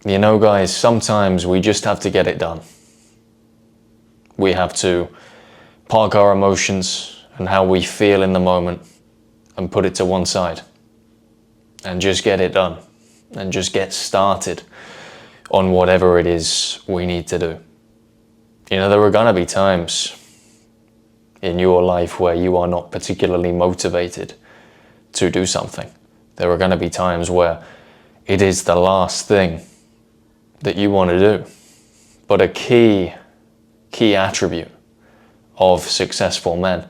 You know, guys, sometimes we just have to get it done. We have to park our emotions and how we feel in the moment and put it to one side and just get it done and just get started on whatever it is we need to do. You know, there are gonna be times in your life where you are not particularly motivated to do something. There are gonna be times where it is the last thing that you want to do. But a key attribute of successful men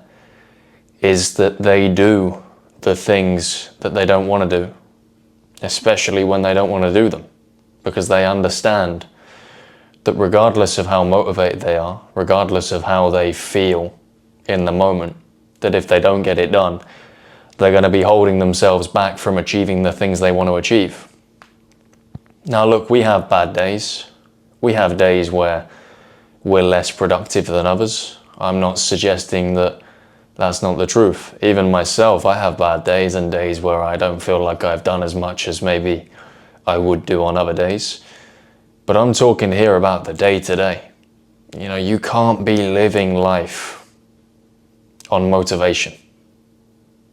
is that they do the things that they don't want to do, especially when they don't want to do them, because they understand that regardless of how motivated they are, regardless of how they feel in the moment, that if they don't get it done, they're going to be holding themselves back from achieving the things they want to achieve. Now look, we have bad days. We have days where we're less productive than others. I'm not suggesting that that's not the truth. Even myself, I have bad days and days where I don't feel like I've done as much as maybe I would do on other days. But I'm talking here about the day to day. You know, you can't be living life on motivation,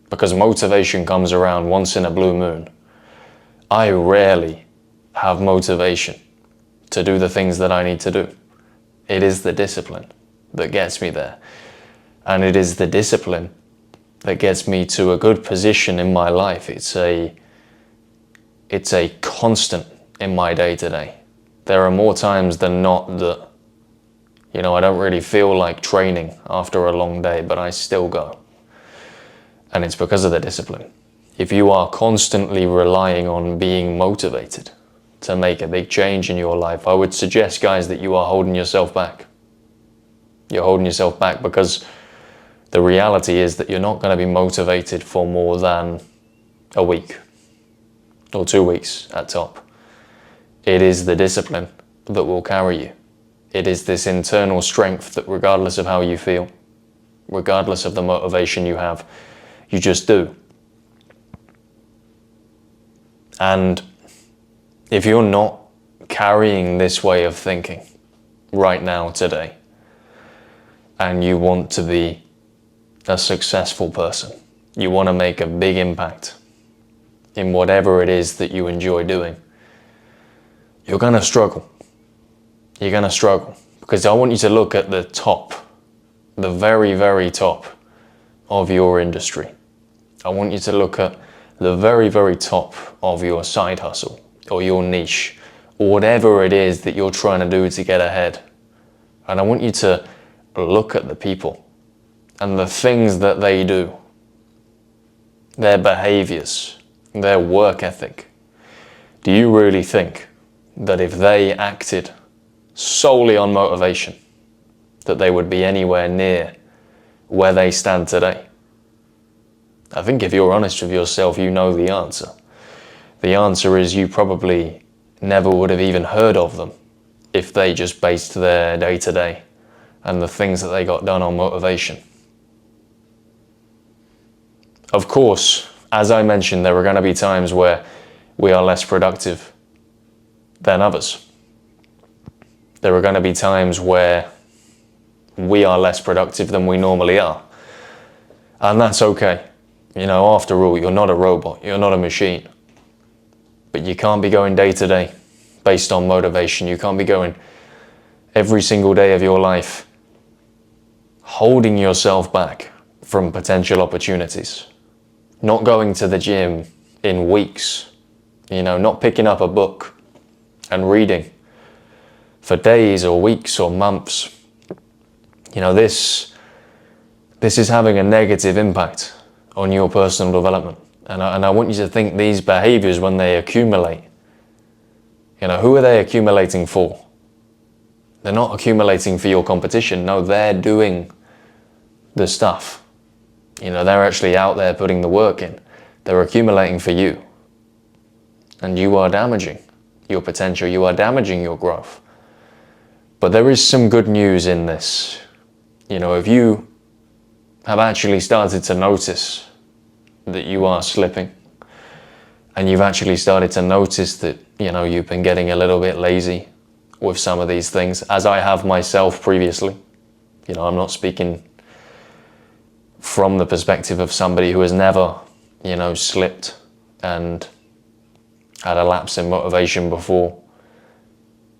because motivation comes around once in a blue moon. I rarely have motivation to do the things that I need to do. It is the discipline that gets me there. And it is the discipline that gets me to a good position in my life. It's a constant in my day to day. There are more times than not that, you know, I don't really feel like training after a long day, but I still go. And it's because of the discipline. If you are constantly relying on being motivated to make a big change in your life, I would suggest, guys, that you are holding yourself back. You're holding yourself back because the reality is that you're not going to be motivated for more than a week or 2 weeks at top. It is the discipline that will carry you. It is this internal strength that regardless of how you feel, regardless of the motivation you have, you just do. And if you're not carrying this way of thinking right now, today, and you want to be a successful person, you want to make a big impact in whatever it is that you enjoy doing, you're going to struggle. You're going to struggle, because I want you to look at the top, the very, very top of your industry. I want you to look at the very, very top of your side hustle or your niche, or whatever it is that you're trying to do to get ahead. And I want you to look at the people and the things that they do, their behaviors, their work ethic. Do you really think that if they acted solely on motivation, that they would be anywhere near where they stand today? I think if you're honest with yourself, you know the answer. The answer is you probably never would have even heard of them if they just based their day-to-day and the things that they got done on motivation. Of course, as I mentioned, there are going to be times where we are less productive than others. There are going to be times where we are less productive than we normally are. And that's okay. You know, after all, you're not a robot, you're not a machine. But you can't be going day to day based on motivation. You can't be going every single day of your life holding yourself back from potential opportunities. Not going to the gym in weeks, you know, not picking up a book and reading for days or weeks or months. You know, this is having a negative impact on your personal development. And I want you to think these behaviors, when they accumulate, you know, who are they accumulating for? They're not accumulating for your competition. No, they're doing the stuff. You know, they're actually out there putting the work in. They're accumulating for you. And you are damaging your potential. You are damaging your growth. But there is some good news in this. You know, if you have actually started to notice that you are slipping and you've actually started to notice that, you know, you've been getting a little bit lazy with some of these things, as I have myself previously. You know, I'm not speaking from the perspective of somebody who has never, you know, slipped and had a lapse in motivation before.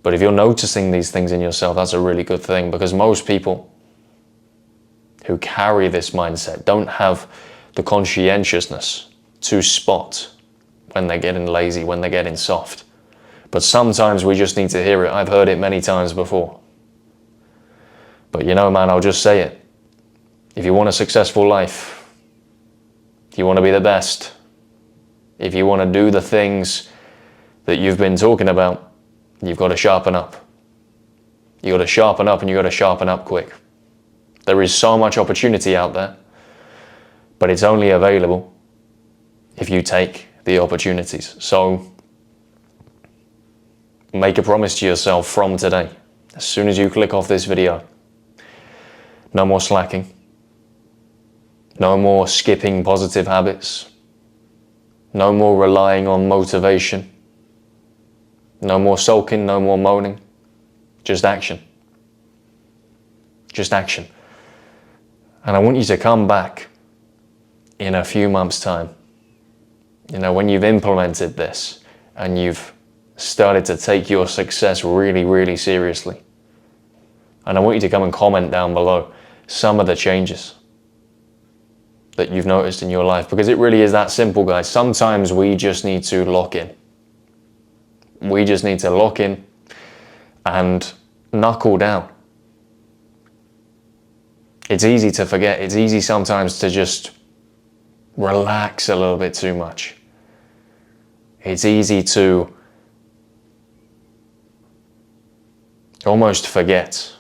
But if you're noticing these things in yourself, that's a really good thing, because most people who carry this mindset don't have the conscientiousness to spot when they're getting lazy, when they're getting soft. But sometimes we just need to hear it. I've heard it many times before. But you know, man, I'll just say it. If you want a successful life, if you want to be the best, if you want to do the things that you've been talking about, you've got to sharpen up. You've got to sharpen up, and you've got to sharpen up quick. There is so much opportunity out there, but it's only available if you take the opportunities. So make a promise to yourself from today. As soon as you click off this video, no more slacking. No more skipping positive habits. No more relying on motivation. No more sulking, no more moaning. Just action. Just action. And I want you to come back in a few months' time. You know, when you've implemented this and you've started to take your success really, really seriously. And I want you to come and comment down below some of the changes that you've noticed in your life, because it really is that simple, guys. Sometimes we just need to lock in. We just need to lock in and knuckle down. It's easy to forget. It's easy sometimes to just relax a little bit too much. It's easy to almost forget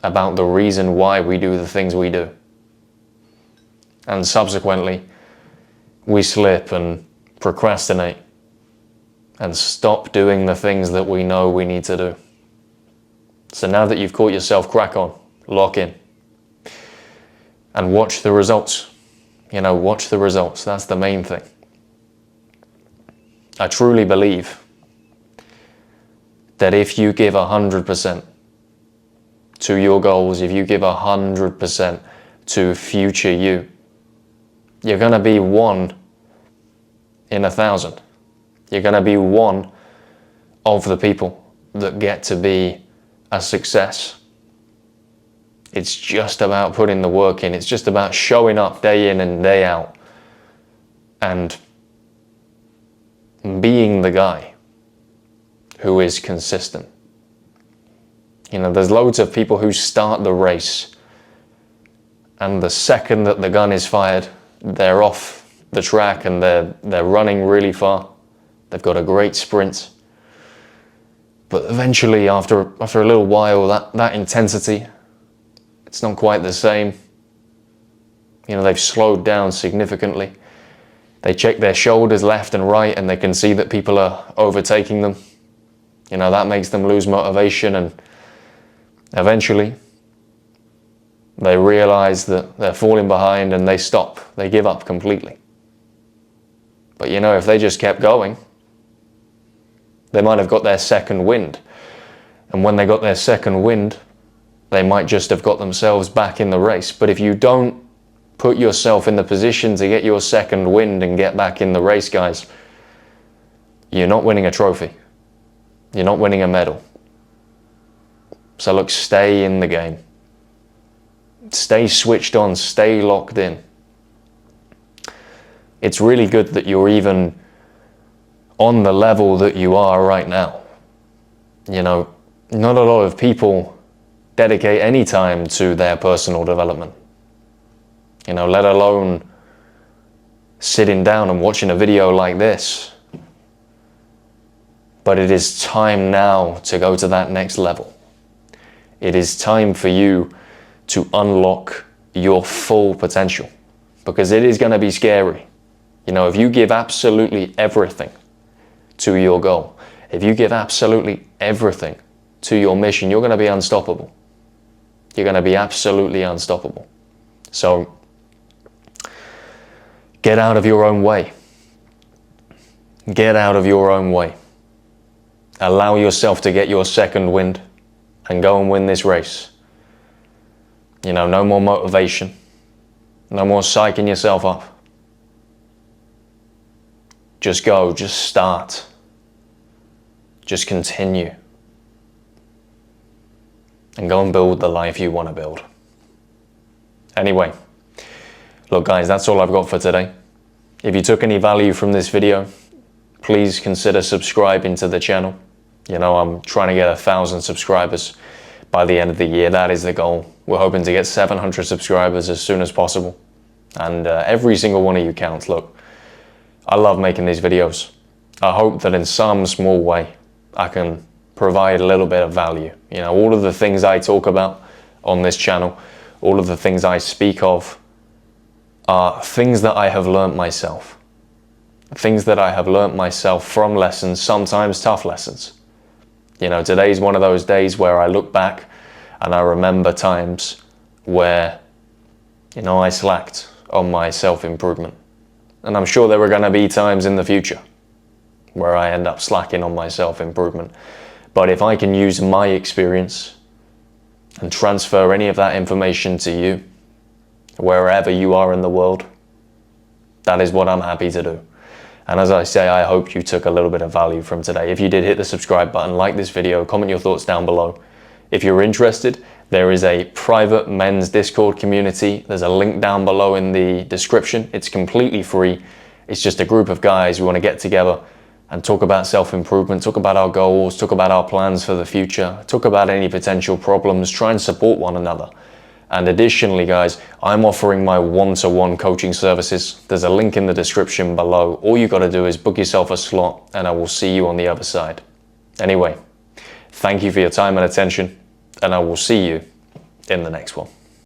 about the reason why we do the things we do. And subsequently, we slip and procrastinate and stop doing the things that we know we need to do. So now that you've caught yourself, crack on, lock in, and watch the results. You know, watch the results. That's the main thing. I truly believe that if you give 100% to your goals, if you give 100% to future you, you're going to be 1 in 1,000. You're going to be one of the people that get to be a success. It's just about putting the work in. It's just about showing up day in and day out and being the guy who is consistent. You know, there's loads of people who start the race, and the second that the gun is fired, they're off the track and they're running really far. They've got a great sprint. But eventually, after a little while, that intensity, it's not quite the same. You know, they've slowed down significantly. They check their shoulders left and right, and they can see that people are overtaking them. You know, that makes them lose motivation, and eventually they realize that they're falling behind and they stop. They give up completely. But you know, if they just kept going, they might have got their second wind. And when they got their second wind, they might just have got themselves back in the race. But if you don't put yourself in the position to get your second wind and get back in the race, guys, you're not winning a trophy. You're not winning a medal. So look, stay in the game. Stay switched on, stay locked in. It's really good that you're even on the level that you are right now. You know, not a lot of people dedicate any time to their personal development. You know, let alone sitting down and watching a video like this. But it is time now to go to that next level. It is time for you to unlock your full potential, because it is going to be scary. You know, if you give absolutely everything to your goal, if you give absolutely everything to your mission, you're going to be unstoppable. You're going to be absolutely unstoppable. So get out of your own way. Get out of your own way. Allow yourself to get your second wind and go and win this race. You know, no more motivation. No more psyching yourself up. Just go, just start. Just continue. And go and build the life you want to build. Anyway, look guys, that's all I've got for today. If you took any value from this video, please consider subscribing to the channel. You know, I'm trying to get 1,000 subscribers by the end of the year. That is the goal. We're hoping to get 700 subscribers as soon as possible. And every single one of you counts. Look, I love making these videos. I hope that in some small way I can provide a little bit of value. You know, all of the things I talk about on this channel, all of the things I speak of are things that I have learned myself. Things that I have learned myself from lessons, sometimes tough lessons. You know, today's one of those days where I look back and I remember times where, you know, I slacked on my self-improvement. And I'm sure there are going to be times in the future where I end up slacking on my self-improvement. But if I can use my experience and transfer any of that information to you, wherever you are in the world, that is what I'm happy to do. And as I say, I hope you took a little bit of value from today. If you did, hit the subscribe button, like this video, comment your thoughts down below. If you're interested, there is a private men's Discord community. There's a link down below in the description. It's completely free. It's just a group of guys who want to get together and talk about self-improvement, talk about our goals, talk about our plans for the future, talk about any potential problems, try and support one another. And additionally, guys, I'm offering my one-to-one coaching services. There's a link in the description below. All you got to do is book yourself a slot and I will see you on the other side. Anyway, thank you for your time and attention, and I will see you in the next one.